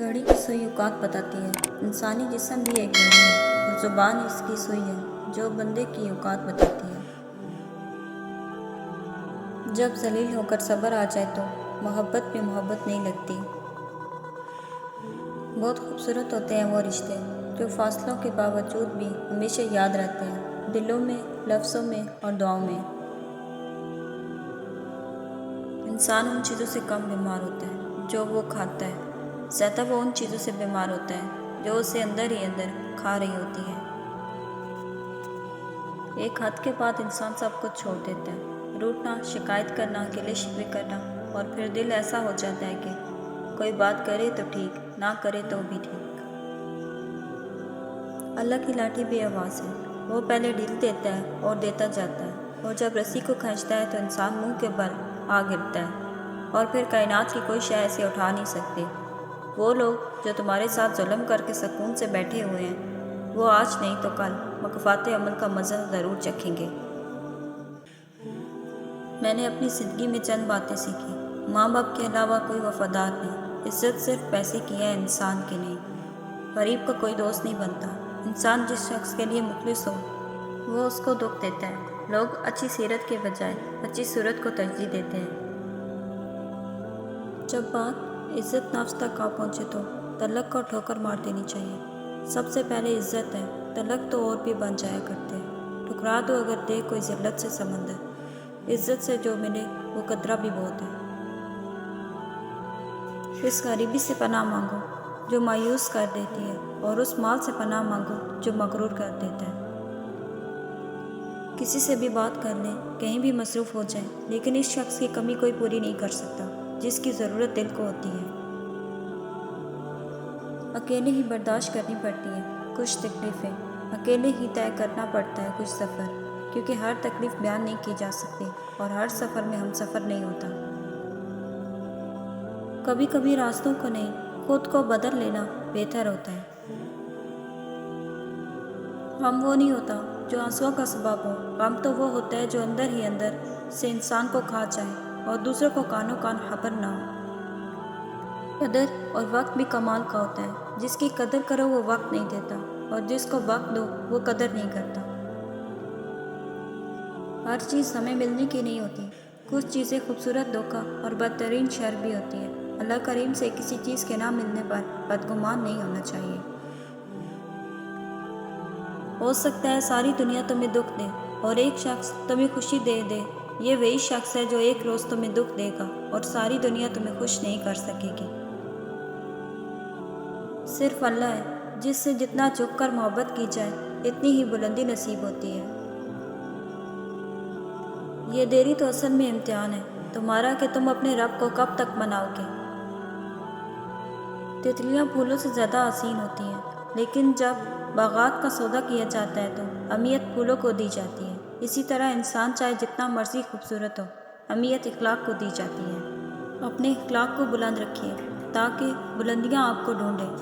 گھڑی کی سوئی اوقات بتاتی ہے۔ انسانی جسم بھی ایک گھڑی ہے اور زبان اس کی سوئی ہے جو بندے کی اوقات بتاتی ہے۔ جب ذلیل ہو کر صبر آ جائے تو محبت پہ محبت نہیں لگتی۔ بہت خوبصورت ہوتے ہیں وہ رشتے جو فاصلوں کے باوجود بھی ہمیشہ یاد رہتے ہیں، دلوں میں، لفظوں میں اور دعاؤں میں۔ انسان ان چیزوں سے کم بیمار ہوتا ہے جو وہ کھاتا ہے، زیادہ وہ ان چیزوں سے بیمار ہوتا ہے جو اسے اندر ہی اندر کھا رہی ہوتی ہے۔ ایک حد کے بعد انسان سب کچھ چھوڑ دیتا ہے، روٹنا، شکایت کرنا، اکیلے شکوے کرنا، اور پھر دل ایسا ہو جاتا ہے کہ کوئی بات کرے تو ٹھیک، نہ کرے تو بھی ٹھیک۔ اللہ کی لاٹھی بے آواز ہے، وہ پہلے ڈھیل دیتا ہے اور دیتا جاتا ہے، اور جب رسی کو کھینچتا ہے تو انسان منہ کے بل آ گرتا ہے، اور پھر کائنات کی کوئی شے اسے اٹھا نہیں سکتی۔ وہ لوگ جو تمہارے ساتھ ظلم کر کے سکون سے بیٹھے ہوئے ہیں، وہ آج نہیں تو کل مکافات عمل کا مزہ ضرور چکھیں گے۔ میں نے اپنی زندگی میں چند باتیں سیکھی۔ ماں باپ کے علاوہ کوئی وفادار نہیں، عزت صرف پیسے کی ہے، انسان کی نہیں۔ غریب کا کوئی دوست نہیں بنتا۔ انسان جس شخص کے لیے مخلص ہو وہ اس کو دکھ دیتا ہے۔ لوگ اچھی سیرت کے بجائے اچھی صورت کو ترجیح دیتے ہیں۔ جب بات عزت نفس تک آ پہنچے تو طلق کو ٹھوکر مار دینی چاہیے۔ سب سے پہلے عزت ہے، طلق تو اور بھی بن جایا کرتے ہیں۔ ٹھکرا دو اگر دے کوئی ذلت سے سمندر، عزت سے جو ملے وہ قدرہ بھی بہت ہے۔ اس غریبی سے پناہ مانگو جو مایوس کر دیتی ہے، اور اس مال سے پناہ مانگو جو مغرور کر دیتا ہے۔ کسی سے بھی بات کر لیں، کہیں بھی مصروف ہو جائیں، لیکن اس شخص کی کمی کوئی پوری نہیں کر سکتا جس کی ضرورت دل کو ہوتی ہے۔ اکیلے ہی برداشت کرنی پڑتی ہے کچھ تکلیفیں، اکیلے ہی طے کرنا پڑتا ہے کچھ سفر، کیونکہ ہر تکلیف بیان نہیں کی جا سکتی اور ہر سفر میں ہم سفر نہیں ہوتا۔ کبھی کبھی راستوں کو نہیں، خود کو بدل لینا بہتر ہوتا ہے۔ غم وہ نہیں ہوتا جو آنسوؤں کا سبب ہو، غم تو وہ ہوتا ہے جو اندر ہی اندر سے انسان کو کھا جائے اور دوسروں کو کانوں کان خبر نہ ہو۔ قدر اور وقت بھی کمال کا ہوتا ہے۔ جس کی قدر کرو وہ وقت نہیں دیتا، اور جس کو وقت دو وہ قدر نہیں کرتا۔ ہر چیز ہمیں ملنے کی نہیں ہوتی، کچھ چیزیں خوبصورت دھوکہ اور بدترین شر بھی ہوتی ہے۔ اللہ کریم سے کسی چیز کے نہ ملنے پر بدگمان نہیں ہونا چاہیے۔ ہو سکتا ہے ساری دنیا تمہیں دکھ دے اور ایک شخص تمہیں خوشی دے دے، یہ وہی شخص ہے جو ایک روز تمہیں دکھ دے گا اور ساری دنیا تمہیں خوش نہیں کر سکے گی۔ صرف اللہ ہے جس سے جتنا جھک کر محبت کی جائے اتنی ہی بلندی نصیب ہوتی ہے۔ یہ دیری تو اصل میں امتحان ہے تمہارا کہ تم اپنے رب کو کب تک مناؤ گے۔ تتلیاں پھولوں سے زیادہ حسین ہوتی ہیں، لیکن جب باغات کا سودا کیا جاتا ہے تو اہمیت پھولوں کو دی جاتی ہے۔ اسی طرح انسان چاہے جتنا مرضی خوبصورت ہو، اہمیت اخلاق کو دی جاتی ہے۔ اپنے اخلاق کو بلند رکھیے تاکہ بلندیاں آپ کو ڈھونڈیں۔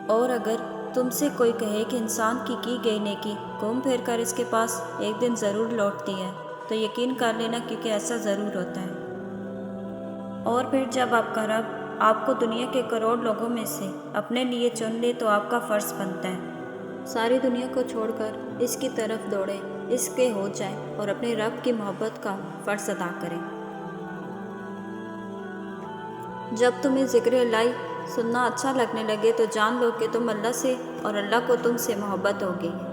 اور اگر تم سے کوئی کہے کہ انسان کی گئی نیکی گھوم پھر کر اس کے پاس ایک دن ضرور لوٹتی ہے تو یقین کر لینا، کیونکہ ایسا ضرور ہوتا ہے۔ اور پھر جب آپ کا رب آپ کو دنیا کے کروڑ لوگوں میں سے اپنے لیے چن لے تو آپ کا فرض بنتا ہے ساری دنیا کو چھوڑ کر اس کی طرف دوڑیں، اس کے ہو جائیں اور اپنے رب کی محبت کا فرض ادا کریں۔ جب تمہیں ذکر الہی سننا اچھا لگنے لگے تو جان لو کہ تم اللہ سے اور اللہ کو تم سے محبت ہو گئی ہے۔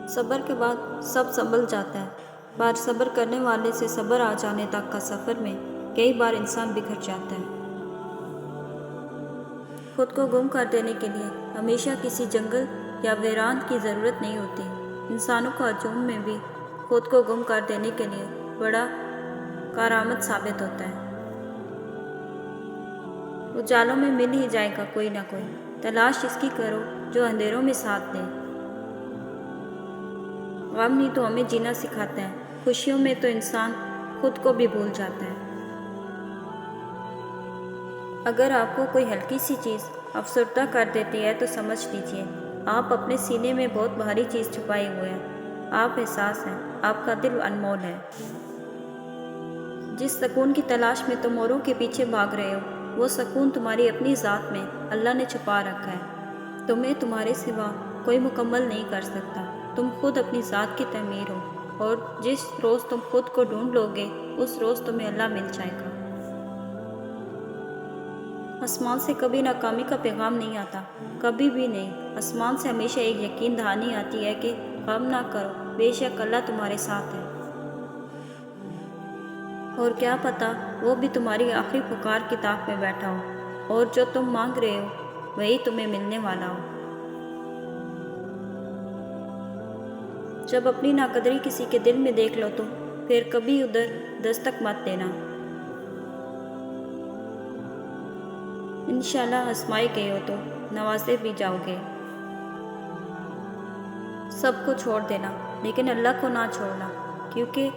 صبر کے بعد سب سنبھل جاتا ہے، پر صبر کرنے والے سے صبر آ جانے تک کا سفر میں کئی بار انسان بکھر جاتا ہے۔ خود کو گم کر دینے کے لیے ہمیشہ کسی جنگل یا ویران کی ضرورت نہیں ہوتی۔ انسانوں کو ہجوم میں بھی خود کو گم کر دینے کے لیے بڑا کارآمد ثابت ہوتا ہے۔ اجالوں میں مل ہی جائے گا کوئی نہ کوئی، تلاش اس کی کرو جو اندھیروں میں ساتھ دے۔ غم نہیں تو ہمیں جینا سکھاتا ہے، خوشیوں میں تو انسان خود کو بھی بھول جاتا ہے۔ اگر آپ کو کوئی ہلکی سی چیز افسردہ کر دیتی ہے تو سمجھ لیجیے آپ اپنے سینے میں بہت بھاری چیز چھپائے ہوئے ہیں۔ آپ احساس ہیں، آپ کا دل انمول ہے۔ جس سکون کی تلاش میں تم اوروں کے پیچھے بھاگ رہے ہو، وہ سکون تمہاری اپنی ذات میں اللہ نے چھپا رکھا ہے۔ تمہیں تمہارے سوا کوئی مکمل نہیں کر سکتا۔ تم خود اپنی ذات کی تعمیر ہو، اور جس روز تم خود کو ڈھونڈ لو گے اس روز تمہیں اللہ مل جائے گا۔ آسمان سے کبھی ناکامی کا پیغام نہیں آتا، کبھی بھی نہیں۔ آسمان سے ہمیشہ ایک یقین دہانی آتی ہے کہ غم نہ کرو، بے شک اللہ تمہارے ساتھ ہے۔ اور کیا پتہ وہ بھی تمہاری آخری پکار کی طاق میں بیٹھا ہو، اور جو تم مانگ رہے ہو وہی تمہیں ملنے والا ہو۔ جب اپنی ناقدری کسی کے دل میں دیکھ لو تو پھر کبھی ادھر دستک مت دینا۔ انشاءاللہ آزمائے گئے ہو تو نوازے بھی جاؤ گے۔ سب کو چھوڑ دینا لیکن اللہ کو نہ چھوڑنا، کیونکہ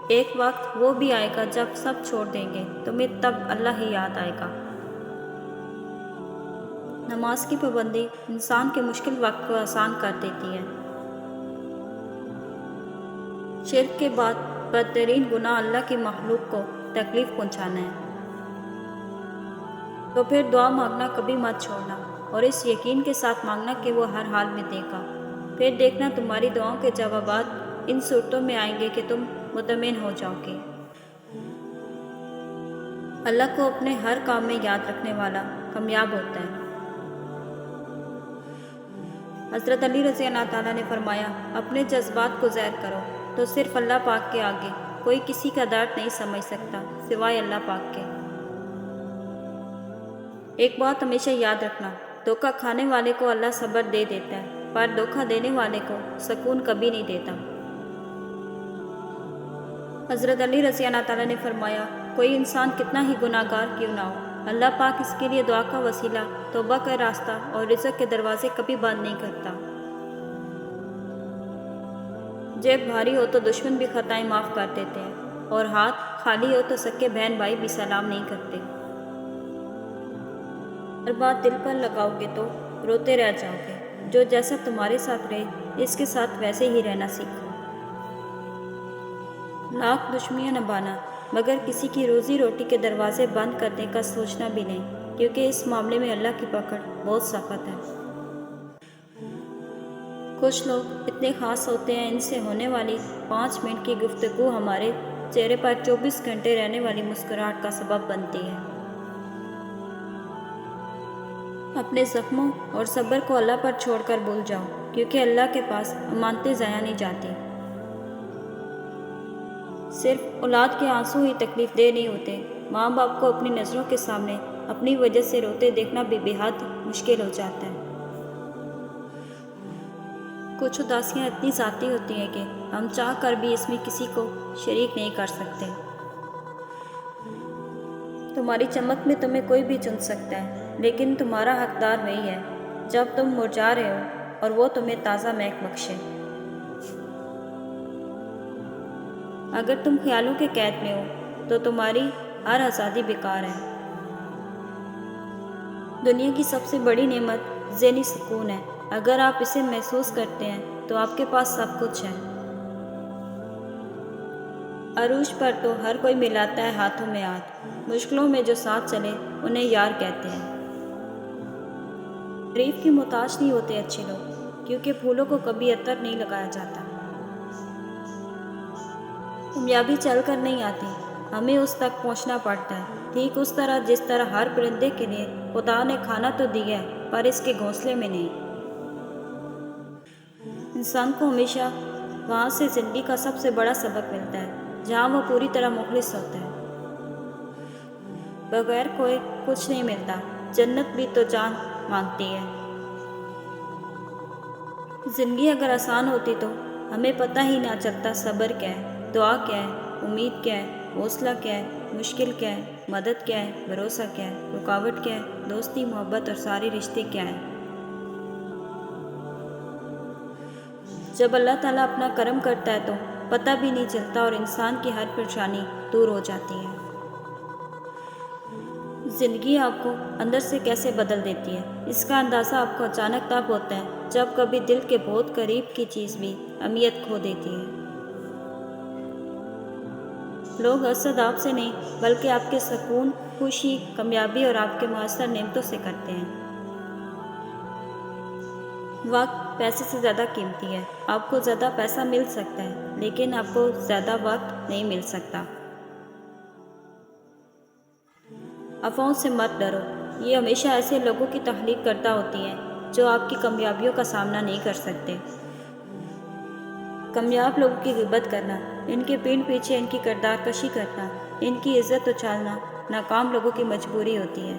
ایک وقت وہ بھی آئے گا جب سب چھوڑ دیں گے، تمہیں تب اللہ ہی یاد آئے گا۔ نماز کی پابندی انسان کے مشکل وقت کو آسان کر دیتی ہے۔ شرک کے بعد بدترین گناہ اللہ کی مخلوق کو تکلیف پہنچانا ہے۔ تو پھر دعا مانگنا کبھی مت چھوڑنا، اور اس یقین کے ساتھ مانگنا کہ وہ ہر حال میں دے گا۔ پھر دیکھنا تمہاری دعاؤں کے جوابات ان صورتوں میں آئیں گے کہ تم مطمئن ہو جاؤ گے۔ اللہ کو اپنے ہر کام میں یاد رکھنے والا کامیاب ہوتا ہے۔ حضرت علی رضی اللہ تعالیٰ نے فرمایا، اپنے جذبات کو ظاہر کرو تو صرف اللہ پاک کے آگے کوئی کسی کا درد نہیں سمجھ سکتا سوائے اللہ پاک کے۔ ایک بات ہمیشہ یاد رکھنا، دھوکہ کھانے والے کو اللہ صبر دے دیتا ہے، پر دھوکہ دینے والے کو سکون کبھی نہیں دیتا۔ حضرت علی رضی اللہ تعالیٰ نے فرمایا، کوئی انسان کتنا ہی گناہ گار کیوں نہ ہو، اللہ پاک اس کے لیے دعا کا وسیلہ، توبہ کا راستہ اور رزق کے دروازے کبھی بند نہیں کرتا۔ جیب بھاری ہو تو دشمن بھی خطائیں معاف کر دیتے ہیں، اور ہاتھ خالی ہو تو سکے بہن بھائی بھی سلام نہیں کرتے۔ ہر بات دل پر لگاؤ گے تو روتے رہ جاؤ گے۔ جو جیسا تمہارے ساتھ رہے اس کے ساتھ ویسے ہی رہنا سیکھو۔ لاکھ دشمنیاں نبھانا مگر کسی کی روزی روٹی کے دروازے بند کرنے کا سوچنا بھی نہیں، کیونکہ اس معاملے میں اللہ کی پکڑ بہت سخت ہے۔ کچھ لوگ اتنے خاص ہوتے ہیں، ان سے ہونے والی 5 منٹ کی گفتگو ہمارے چہرے پر 24 گھنٹے رہنے والی مسکراہٹ کا سبب بنتی ہے۔ اپنے زخموں اور صبر کو اللہ پر چھوڑ کر بھول جاؤ، کیونکہ اللہ کے پاس امانتیں ضائع نہیں جاتی۔ صرف اولاد کے آنسو ہی تکلیف دہ نہیں ہوتے، ماں باپ کو اپنی نظروں کے سامنے اپنی وجہ سے روتے دیکھنا بھی بے حد مشکل ہو جاتا ہے۔ کچھ اداسیاں اتنی ذاتی ہوتی ہیں کہ ہم چاہ کر بھی اس میں کسی کو شریک نہیں کر سکتے۔ تمہاری چمک میں تمہیں کوئی بھی چن سکتا ہے، لیکن تمہارا حقدار وہی ہے جب تم مرجھا رہے ہو اور وہ تمہیں تازہ مہک بخشے۔ اگر تم خیالوں کے قید میں ہو تو تمہاری ہر آزادی بیکار ہے۔ دنیا کی سب سے بڑی نعمت ذہنی سکون ہے۔ اگر آپ اسے محسوس کرتے ہیں تو آپ کے پاس سب کچھ ہے۔ عروج پر تو ہر کوئی ملاتا ہے ہاتھوں میں ہاتھ، مشکلوں میں جو ساتھ چلے انہیں یار کہتے ہیں۔ تعریف کی محتاج نہیں ہوتے اچھے لوگ، کیونکہ پھولوں کو کبھی عطر نہیں لگایا جاتا۔ کامیابی چل کر نہیں آتی، ہمیں اس تک پہنچنا پڑتا ہے، ٹھیک اس طرح جس طرح ہر پرندے کے لیے خدا نے کھانا تو دیا ہے پر اس کے گھونسلے میں نہیں۔ انسان کو ہمیشہ وہاں سے زندگی کا سب سے بڑا سبق ملتا ہے جہاں وہ پوری طرح مخلص ہوتا ہے۔ بغیر کوئی کچھ نہیں ملتا، جنت بھی تو جان مانگتی ہے۔ زندگی اگر آسان ہوتی تو ہمیں پتہ ہی نہ چلتا صبر کیا ہے، دعا کیا ہے، امید کیا ہے، حوصلہ کیا ہے، مشکل کیا ہے، مدد کیا ہے، بھروسہ کیا ہے، رکاوٹ کیا ہے، دوستی محبت اور سارے رشتے کیا ہیں۔ جب اللہ تعالیٰ اپنا کرم کرتا ہے تو پتہ بھی نہیں چلتا اور انسان کی ہر پریشانی دور ہو جاتی ہے۔ زندگی آپ کو اندر سے کیسے بدل دیتی ہے، اس کا اندازہ آپ کو اچانک تب ہوتا ہے جب کبھی دل کے بہت قریب کی چیز بھی اہمیت کھو دیتی ہے۔ لوگ حسد آپ سے نہیں بلکہ آپ کے سکون، خوشی، کامیابی اور آپ کے میسر نعمتوں سے کرتے ہیں۔ وقت پیسے سے زیادہ قیمتی ہے۔ آپ کو زیادہ پیسہ مل سکتا ہے لیکن آپ کو زیادہ وقت نہیں مل سکتا۔ افواہوں سے مت ڈرو، یہ ہمیشہ ایسے لوگوں کی تخلیق کردہ ہوتی ہیں جو آپ کی کامیابیوں کا سامنا نہیں کر سکتے۔ کامیاب لوگوں کی غیبت کرنا، ان کے پیٹھ پیچھے ان کی کردار کشی کرنا، ان کی عزت اچھالنا ناکام لوگوں کی مجبوری ہوتی ہے۔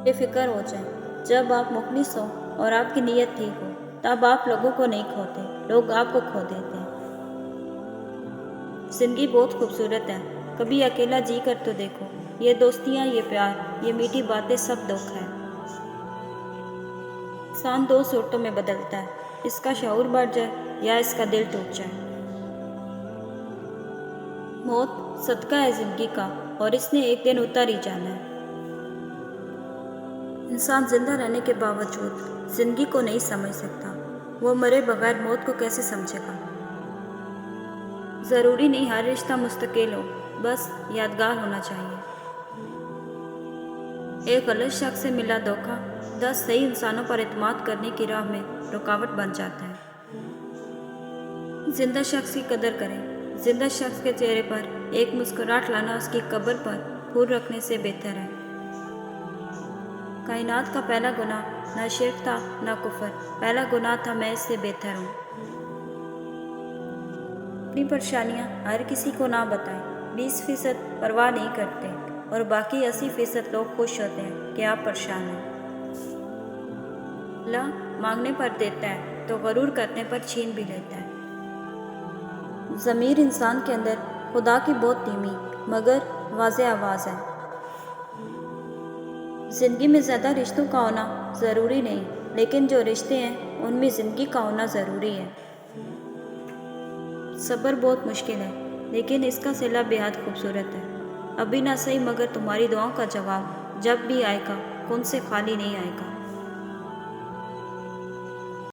بے فکر ہو جائیں، جب آپ مخلص ہو اور آپ کی نیت ٹھیک ہو تب آپ لوگوں کو نہیں کھوتے، لوگ آپ کو کھو دیتے ہیں۔ زندگی بہت خوبصورت ہے، کبھی اکیلا جی کر تو دیکھو، یہ دوستیاں، یہ پیار، یہ میٹھی باتیں سب دکھ ہے۔ انسان دو صورتوں میں بدلتا ہے، اس کا شعور بڑھ جائے یا اس کا دل ٹوٹ جائے۔ موت صدقہ ہے زندگی کا اور اس نے ایک دن اتر ہی جانا ہے۔ انسان زندہ رہنے کے باوجود زندگی کو نہیں سمجھ سکتا، وہ مرے بغیر موت کو کیسے سمجھے گا؟ ضروری نہیں ہر رشتہ مستقل ہو، بس یادگار ہونا چاہیے۔ ایک غلط شخص سے ملا دھوکہ 10 صحیح انسانوں پر اعتماد کرنے کی راہ میں رکاوٹ بن جاتا ہے۔ زندہ شخص کی قدر کریں، زندہ شخص کے چہرے پر ایک مسکراہٹ لانا اس کی قبر پر پھول رکھنے سے بہتر ہے۔ کائنات کا پہلا گناہ نہ شرک تھا نہ کفر، پہلا گناہ تھا میں اس سے بہتر ہوں۔ اپنی پریشانیاں ہر کسی کو نہ بتائیں، 20% پرواہ نہیں کرتے اور باقی 80% لوگ خوش ہوتے ہیں کہ آپ پریشان ہیں۔ اللہ مانگنے پر دیتا ہے تو غرور کرنے پر چھین بھی لیتا ہے۔ ضمیر انسان کے اندر خدا کی بہت دھیمی مگر واضح آواز ہے۔ زندگی میں زیادہ رشتوں کا ہونا ضروری نہیں، لیکن جو رشتے ہیں ان میں زندگی کا ہونا ضروری ہے۔ صبر بہت مشکل ہے لیکن اس کا صلہ بے حد خوبصورت ہے۔ ابھی نہ صحیح مگر تمہاری دعاؤں کا جواب جب بھی آئے گا، کن سے خالی نہیں آئے گا۔